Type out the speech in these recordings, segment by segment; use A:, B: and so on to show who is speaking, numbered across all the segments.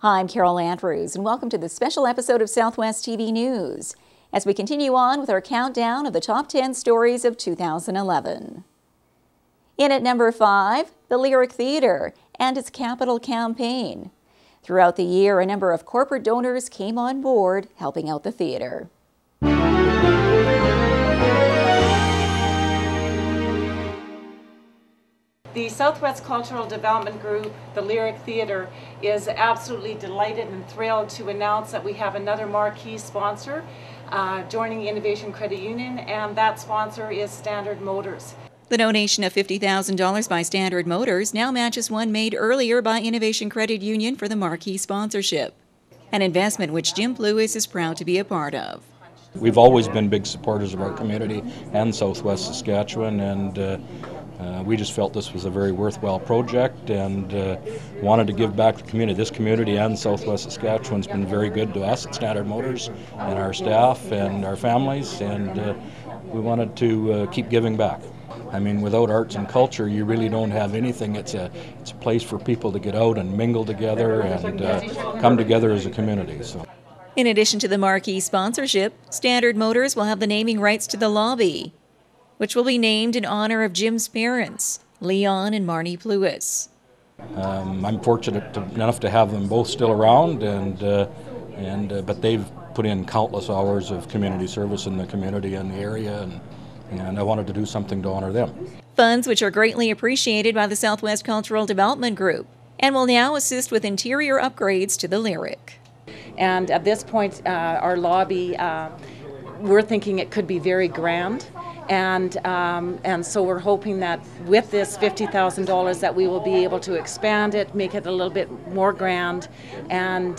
A: Hi, I'm Carol Andrews, and welcome to this special episode of Southwest TV News, as we continue on with our countdown of the top 10 stories of 2011. In at number 5, the Lyric Theatre and its capital campaign. Throughout the year, a number of corporate donors came on board, helping out the theatre.
B: The Southwest Cultural Development Group, the Lyric Theatre, is absolutely delighted and thrilled to announce that we have another marquee sponsor joining the Innovation Credit Union, and that sponsor is Standard Motors.
A: The donation of $50,000 by Standard Motors now matches one made earlier by Innovation Credit Union for the marquee sponsorship, an investment which Jim Lewis is proud to be a part of.
C: We've always been big supporters of our community and Southwest Saskatchewan, and we just felt this was a very worthwhile project and wanted to give back to the community. This community and Southwest Saskatchewan's been very good to us at Standard Motors and our staff and our families, and we wanted to keep giving back. I mean, without arts and culture, you really don't have anything. It's a place for people to get out and mingle together and come together as a community. So.
A: In addition to the marquee sponsorship, Standard Motors will have the naming rights to the lobby, which will be named in honor of Jim's parents, Leon and Marnie Plewis.
C: I'm fortunate enough to have them both still around, but they've put in countless hours of community service in the community and the area, and I wanted to do something to honor them.
A: Funds which are greatly appreciated by the Southwest Cultural Development Group and will now assist with interior upgrades to the Lyric.
B: And at this point, our lobby, we're thinking it could be very grand. And so we're hoping that with this $50,000 that we will be able to expand it, make it a little bit more grand, and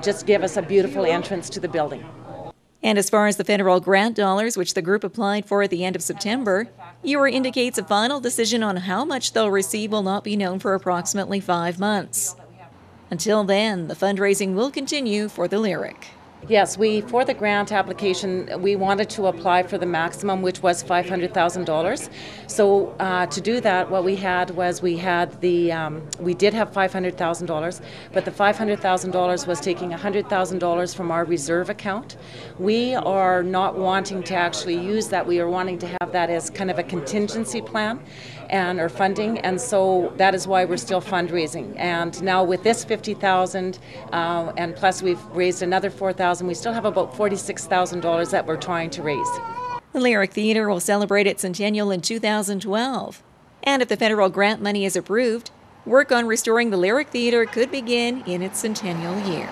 B: just give us a beautiful entrance to the building.
A: And as far as the federal grant dollars, which the group applied for at the end of September, EWR indicates a final decision on how much they'll receive will not be known for approximately 5 months. Until then, the fundraising will continue for the Lyric.
B: Yes, for the grant application, we wanted to apply for the maximum, which was $500,000. So to do that, what we had was we did have $500,000, but the $500,000 was taking $100,000 from our reserve account. We are not wanting to actually use that. We are wanting to have that as kind of a contingency plan and our funding, and so that is why we're still fundraising. And now with this $50,000, and plus we've raised another $4,000, we still have about $46,000 that we're trying to raise.
A: The Lyric Theatre will celebrate its centennial in 2012. And if the federal grant money is approved, work on restoring the Lyric Theatre could begin in its centennial year.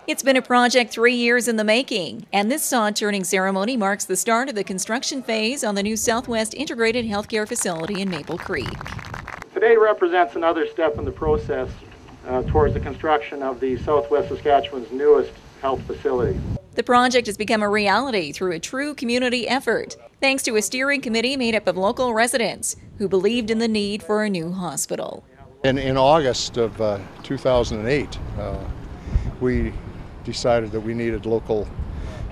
A: It's been a project 3 years in the making, and this sod-turning ceremony marks the start of the construction phase on the new Southwest Integrated Healthcare Facility in Maple Creek.
D: Today represents another step in the process towards the construction of the Southwest Saskatchewan's newest health facility.
A: The project has become a reality through a true community effort, thanks to a steering committee made up of local residents who believed in the need for a new hospital.
E: In August of 2008, we decided that we needed local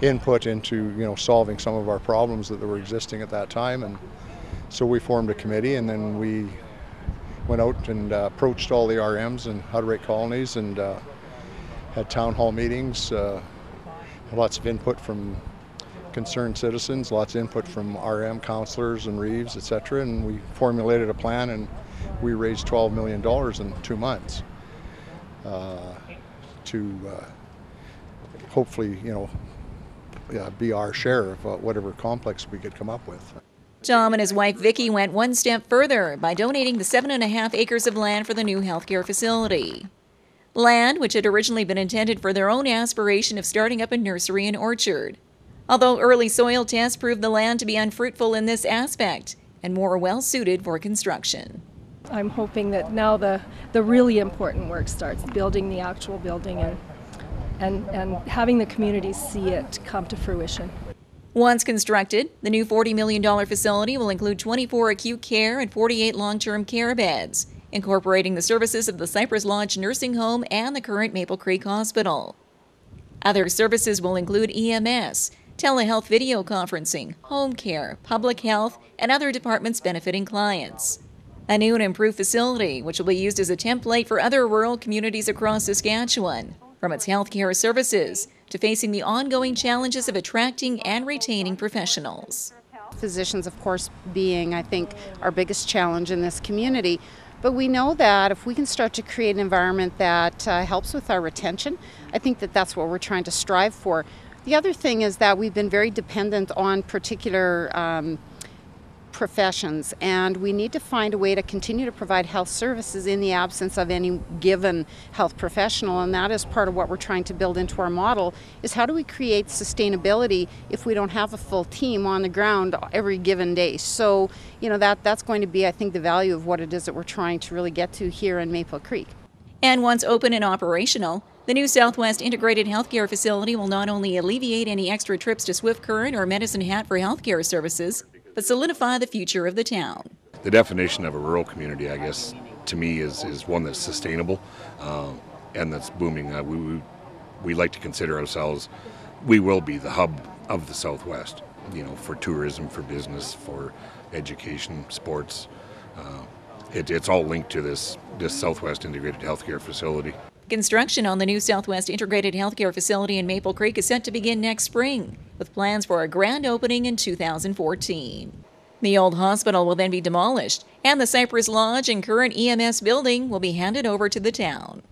E: input into solving some of our problems that were existing at that time, and so we formed a committee, and then we went out and approached all the RMs and how-to-rate colonies and had town hall meetings, lots of input from concerned citizens, lots of input from RM counselors and Reeves, etc., and we formulated a plan, and we raised $12 million in 2 months to hopefully, be our share of whatever complex we could come up with.
A: Tom and his wife Vicki went one step further by donating the 7.5 acres of land for the new healthcare facility. Land which had originally been intended for their own aspiration of starting up a nursery and orchard. Although early soil tests proved the land to be unfruitful in this aspect and more well-suited for construction.
F: I'm hoping that now the really important work starts, building the actual building and having the community see it come to fruition.
A: Once constructed, the new $40 million facility will include 24 acute care and 48 long-term care beds, incorporating the services of the Cypress Lodge Nursing Home and the current Maple Creek Hospital. Other services will include EMS, telehealth video conferencing, home care, public health, and other departments benefiting clients. A new and improved facility, which will be used as a template for other rural communities across Saskatchewan, from its healthcare services to facing the ongoing challenges of attracting and retaining professionals.
G: Physicians, of course, being, I think, our biggest challenge in this community. But we know that if we can start to create an environment that helps with our retention, I think that that's what we're trying to strive for. The other thing is that we've been very dependent on particular professions, and we need to find a way to continue to provide health services in the absence of any given health professional, and that is part of what we're trying to build into our model, is how do we create sustainability if we don't have a full team on the ground every given day. So, you know, that's going to be, I think, the value of what it is that we're trying to really get to here in Maple Creek.
A: And once open and operational, the new Southwest Integrated Healthcare Facility will not only alleviate any extra trips to Swift Current or Medicine Hat for healthcare services, but solidify the future of the town.
H: The definition of a rural community, I guess, to me is one that's sustainable and that's booming. We like to consider ourselves, we will be the hub of the Southwest, you know, for tourism, for business, for education, sports. It's all linked to this Southwest Integrated Healthcare Facility.
A: Construction on the new Southwest Integrated Healthcare Facility in Maple Creek is set to begin next spring, with plans for a grand opening in 2014. The old hospital will then be demolished, and the Cypress Lodge and current EMS building will be handed over to the town.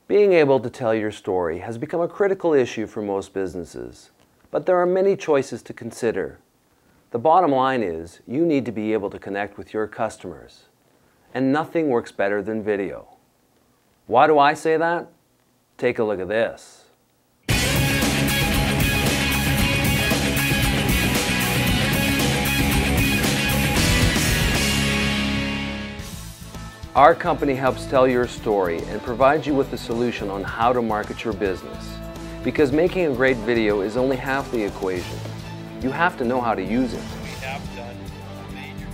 I: Being able to tell your story has become a critical issue for most businesses. But there are many choices to consider. The bottom line is you need to be able to connect with your customers. And nothing works better than video. Why do I say that? Take a look at this. Our company helps tell your story and provides you with a solution on how to market your business. Because making a great video is only half the equation. You have to know how to use it.
J: We have done major.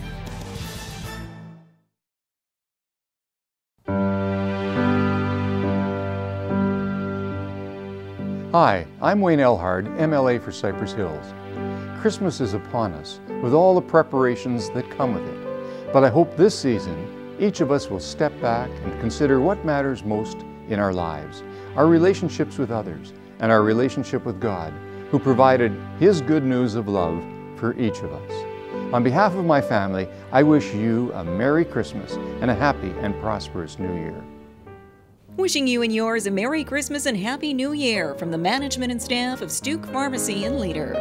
K: Hi, I'm Wayne Elhard, MLA for Cypress Hills. Christmas is upon us, with all the preparations that come with it. But I hope this season, each of us will step back and consider what matters most in our lives, our relationships with others, and our relationship with God, who provided His good news of love for each of us. On behalf of my family, I wish you a Merry Christmas and a happy and prosperous New Year.
A: Wishing you and yours a Merry Christmas and Happy New Year from the management and staff of Stuke Pharmacy in Leader.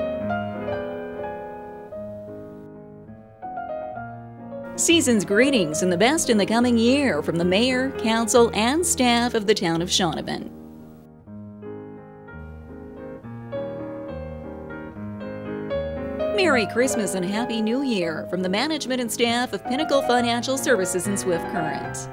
A: Season's greetings and the best in the coming year from the Mayor, Council, and staff of the town of Shaunavon. Merry Christmas and Happy New Year from the management and staff of Pinnacle Financial Services in Swift Current.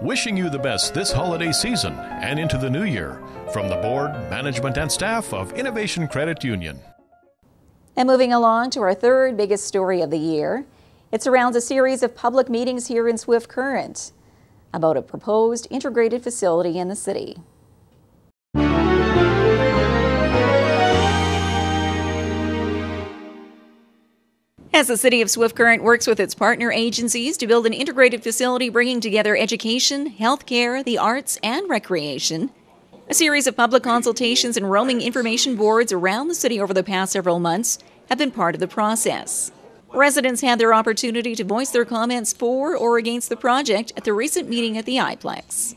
L: Wishing you the best this holiday season and into the new year from the board, management, and staff of Innovation Credit Union.
A: And moving along to our third biggest story of the year, it surrounds a series of public meetings here in Swift Current about a proposed integrated facility in the city. As the City of Swift Current works with its partner agencies to build an integrated facility bringing together education, healthcare, the arts, and recreation, a series of public consultations and roaming information boards around the city over the past several months have been part of the process. Residents had their opportunity to voice their comments for or against the project at the recent meeting at the iPlex.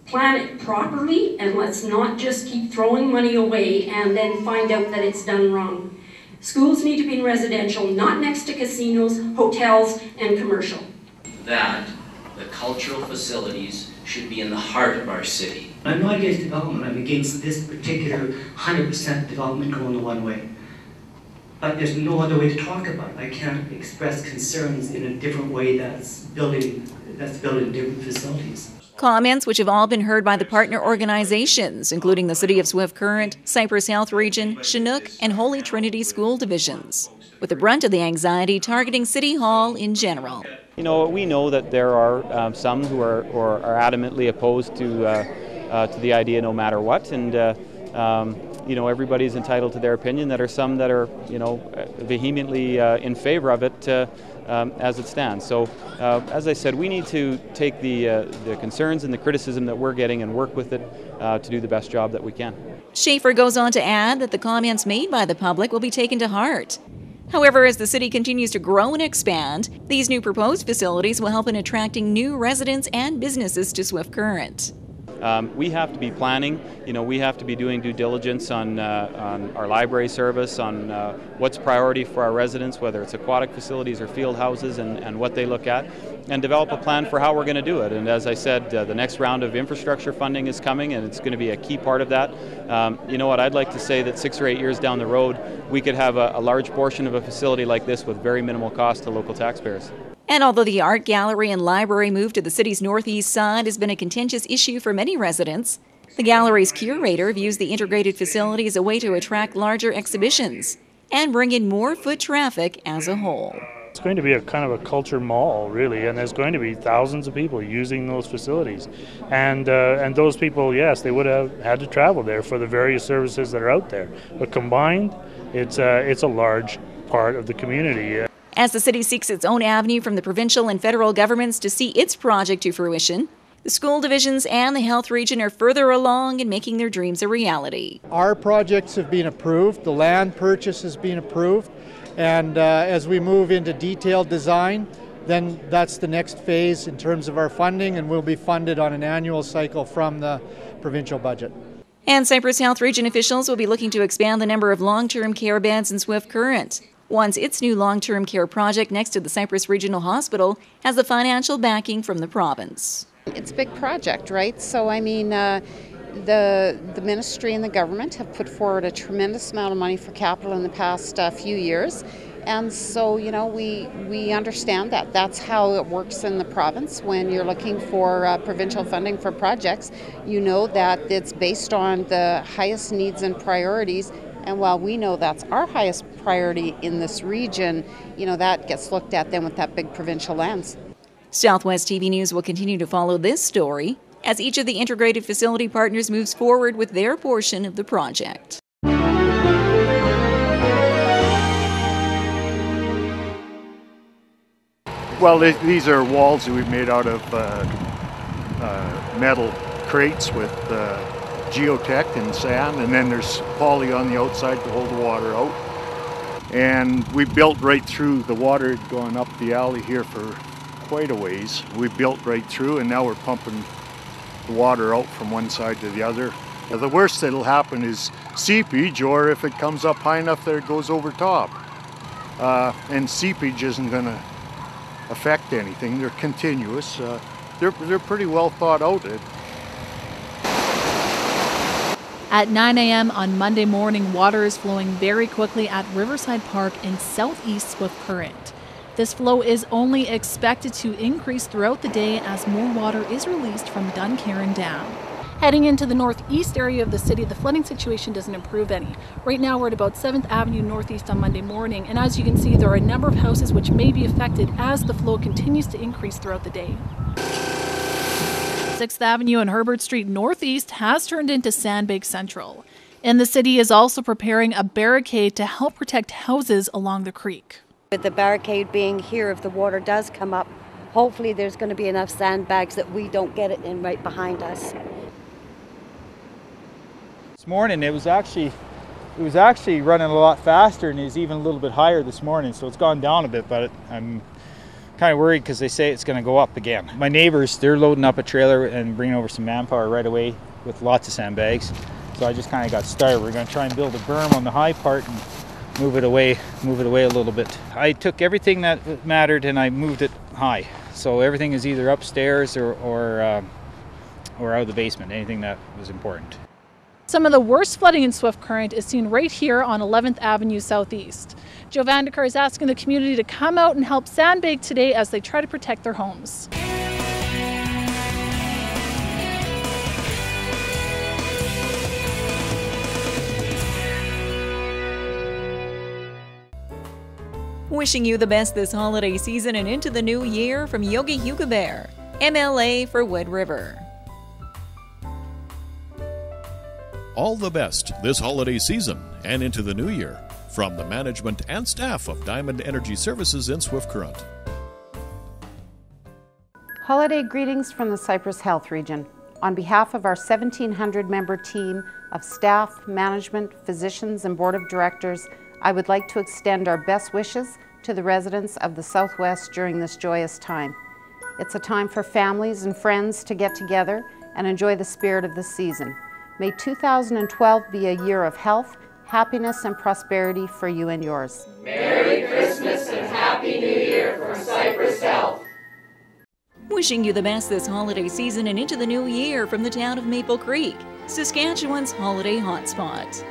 M: Plan it properly, and let's not just keep throwing money away and then find out that it's done wrong. Schools need to be in residential, not next to casinos, hotels, and commercial.
N: That the cultural facilities should be in the heart of our city.
O: I'm not against development, I'm against this particular 100% development going the one way. But there's no other way to talk about it. I can't express concerns in a different way that's building different facilities.
A: Comments which have all been heard by the partner organizations, including the City of Swift Current, Cypress Health Region, Chinook, and Holy Trinity School Divisions, with the brunt of the anxiety targeting City Hall in general.
P: You know, we know that there are some who are adamantly opposed to the idea no matter what, and you know, everybody's entitled to their opinion. There are some that are, you know, vehemently in favor of it as it stands. So, as I said, we need to take the concerns and the criticism that we're getting and work with it to do the best job that we can.
A: Schaefer goes on to add that the comments made by the public will be taken to heart. However, as the city continues to grow and expand, these new proposed facilities will help in attracting new residents and businesses to Swift Current.
P: We have to be planning, you know, we have to be doing due diligence on our library service, on what's priority for our residents, whether it's aquatic facilities or field houses, and what they look at, and develop a plan for how we're going to do it. And as I said, the next round of infrastructure funding is coming, and it's going to be a key part of that. You know what, I'd like to say that 6 or 8 years down the road, we could have a large portion of a facility like this with very minimal cost to local taxpayers.
A: And although the art gallery and library move to the city's northeast side has been a contentious issue for many residents, the gallery's curator views the integrated facility as a way to attract larger exhibitions and bring in more foot traffic as a whole.
Q: It's going to be a kind of a culture mall, really, and there's going to be thousands of people using those facilities. And those people, yes, they would have had to travel there for the various services that are out there. But combined, it's a large part of the community.
A: As the city seeks its own avenue from the provincial and federal governments to see its project to fruition, the school divisions and the health region are further along in making their dreams a reality.
R: Our projects have been approved, the land purchase has been approved, and as we move into detailed design, then that's the next phase in terms of our funding, and we'll be funded on an annual cycle from the provincial budget.
A: And Cypress Health Region officials will be looking to expand the number of long-term care beds in Swift Current, once its new long-term care project next to the Cypress Regional Hospital has the financial backing from the province.
G: It's a big project, right? So, I mean, the ministry and the government have put forward a tremendous amount of money for capital in the past few years. And so, you know, we understand that. That's how it works in the province. When you're looking for provincial funding for projects, you know that it's based on the highest needs and priorities. And while we know that's our highest priority in this region, you know, that gets looked at then with that big provincial lens.
A: Southwest TV News will continue to follow this story as each of the integrated facility partners moves forward with their portion of the project.
S: Well, these are walls that we've made out of metal crates with geotech and sand, and then there's poly on the outside to hold the water out. And we built right through. The water had gone up the alley here for quite a ways. We built right through, and now we're pumping the water out from one side to the other. The worst that'll happen is seepage, or if it comes up high enough that it goes over top. And seepage isn't going to affect anything. They're continuous. They're pretty well thought out.
T: At 9 a.m. on Monday morning, water is flowing very quickly at Riverside Park in southeast Swift Current. This flow is only expected to increase throughout the day as more water is released from Duncairn Dam. Heading into the northeast area of the city, the flooding situation doesn't improve any. Right now we're at about 7th Avenue Northeast on Monday morning, and as you can see, there are a number of houses which may be affected as the flow continues to increase throughout the day. 6th Avenue and Herbert Street Northeast has turned into Sandbank Central. And the city is also preparing a barricade to help protect houses along the creek.
U: With the barricade being here, if the water does come up, hopefully there's going to be enough sandbags that we don't get it in right behind us.
V: This morning it was actually running a lot faster, and it's even a little bit higher this morning, so it's gone down a bit, but I'm kind of worried because they say it's going to go up again. My neighbors, they're loading up a trailer and bringing over some manpower right away with lots of sandbags. So I just kind of got started. We're going to try and build a berm on the high part and move it away a little bit. I took everything that mattered and I moved it high. So everything is either upstairs or out of the basement, anything that was important.
T: Some of the worst flooding in Swift Current is seen right here on 11th Avenue Southeast. Joe Vandekar is asking the community to come out and help sandbag today as they try to protect their homes.
A: Wishing you the best this holiday season and into the new year from Yogi Hugo Bear, MLA for Wood River.
L: All the best this holiday season and into the new year from the management and staff of Diamond Energy Services in Swift Current.
G: Holiday greetings from the Cypress Health Region. On behalf of our 1,700-member team of staff, management, physicians, and board of directors, I would like to extend our best wishes to the residents of the Southwest during this joyous time. It's a time for families and friends to get together and enjoy the spirit of the season. May 2012 be a year of health, happiness, and prosperity for you and yours.
B: Merry Christmas and Happy New Year from Cypress Health.
A: Wishing you the best this holiday season and into the new year from the town of Maple Creek, Saskatchewan's holiday hotspot.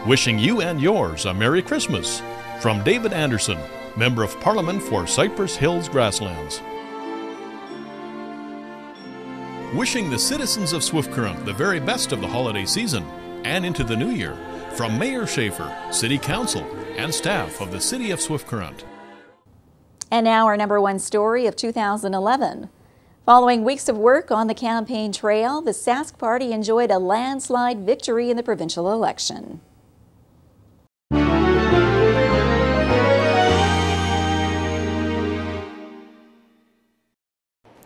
L: Wishing you and yours a Merry Christmas from David Anderson, Member of Parliament for Cypress Hills Grasslands. Wishing the citizens of Swift Current the very best of the holiday season and into the new year from Mayor Schaefer, City Council, and staff of the City of Swift Current.
A: And now our number one story of 2011. Following weeks of work on the campaign trail, the Sask Party enjoyed a landslide victory in the provincial election.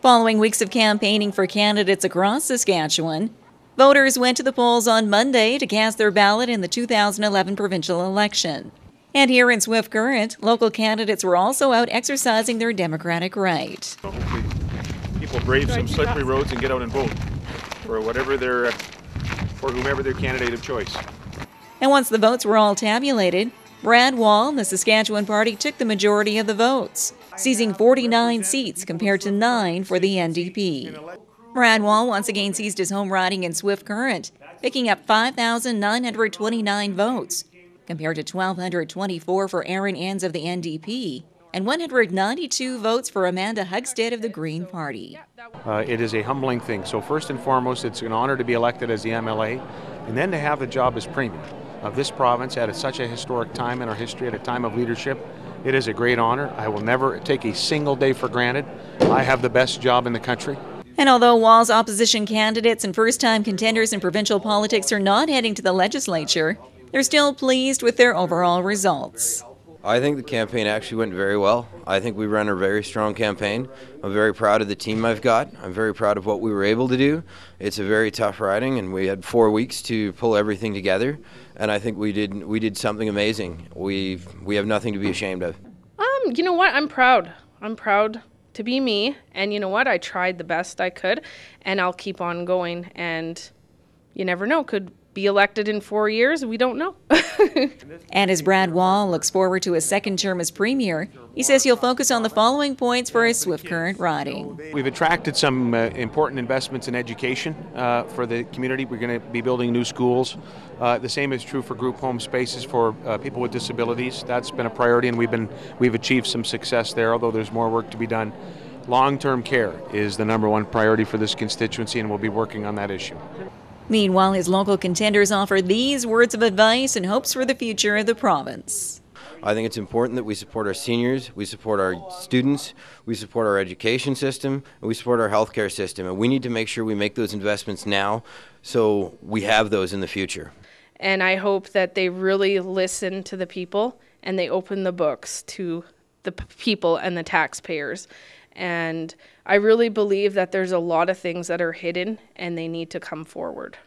A: Following weeks of campaigning for candidates across Saskatchewan, voters went to the polls on Monday to cast their ballot in the 2011 provincial election. And here in Swift Current, local candidates were also out exercising their democratic right.
C: Hopefully people brave some slippery roads and get out and vote for whomever their candidate of choice.
A: And once the votes were all tabulated, Brad Wall, the Saskatchewan Party, took the majority of the votes, seizing 49 seats compared to 9 for the NDP. Brad Wall once again seized his home riding in Swift Current, picking up 5,929 votes, compared to 1,224 for Aaron Enns of the NDP, and 192 votes for Amanda Hugstead of the Green Party.
C: It is a humbling thing. So first and foremost, it's an honor to be elected as the MLA, and then to have the job as Premier of this province at such a historic time in our history, at a time of leadership. It is a great honor. I will never take a single day for granted. I have the best job in the country.
A: And although Wall's opposition candidates and first-time contenders in provincial politics are not heading to the legislature, they're still pleased with their overall results.
W: I think the campaign actually went very well. I think we ran a very strong campaign. I'm very proud of the team I've got. I'm very proud of what we were able to do. It's a very tough riding, and we had 4 weeks to pull everything together, and I think we did something amazing. We have nothing to be ashamed of.
X: You know what? I'm proud. I'm proud to be me, and you know what? I tried the best I could, and I'll keep on going, and you never know, could be elected in 4 years, we don't know.
A: And as Brad Wall looks forward to his second term as Premier, he says he'll focus on the following points for his Swift Current riding.
C: We've attracted some important investments in education for the community. We're going to be building new schools. The same is true for group home spaces for people with disabilities. That's been a priority, and we've achieved some success there, although there's more work to be done. Long-term care is the number one priority for this constituency, and we'll be working on that issue.
A: Meanwhile, his local contenders offer these words of advice and hopes for the future of the province.
W: I think it's important that we support our seniors, we support our students, we support our education system, and we support our healthcare system. And we need to make sure we make those investments now so we have those in the future.
X: And I hope that they really listen to the people and they open the books to the people and the taxpayers. And I really believe that there's a lot of things that are hidden and they need to come forward.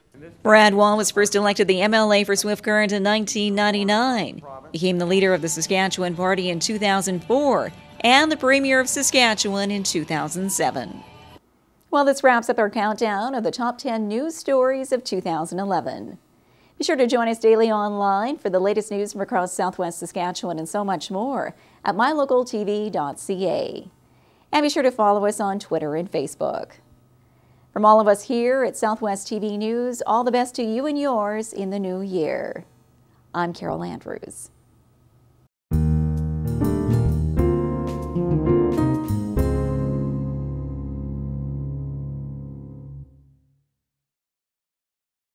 A: Brad Wall was first elected the MLA for Swift Current in 1999, became the leader of the Saskatchewan Party in 2004, and the Premier of Saskatchewan in 2007. Well, this wraps up our countdown of the top 10 news stories of 2011. Be sure to join us daily online for the latest news from across Southwest Saskatchewan and so much more at mylocaltv.ca. And be sure to follow us on Twitter and Facebook. From all of us here at Southwest TV News, all the best to you and yours in the new year. I'm Carol Andrews.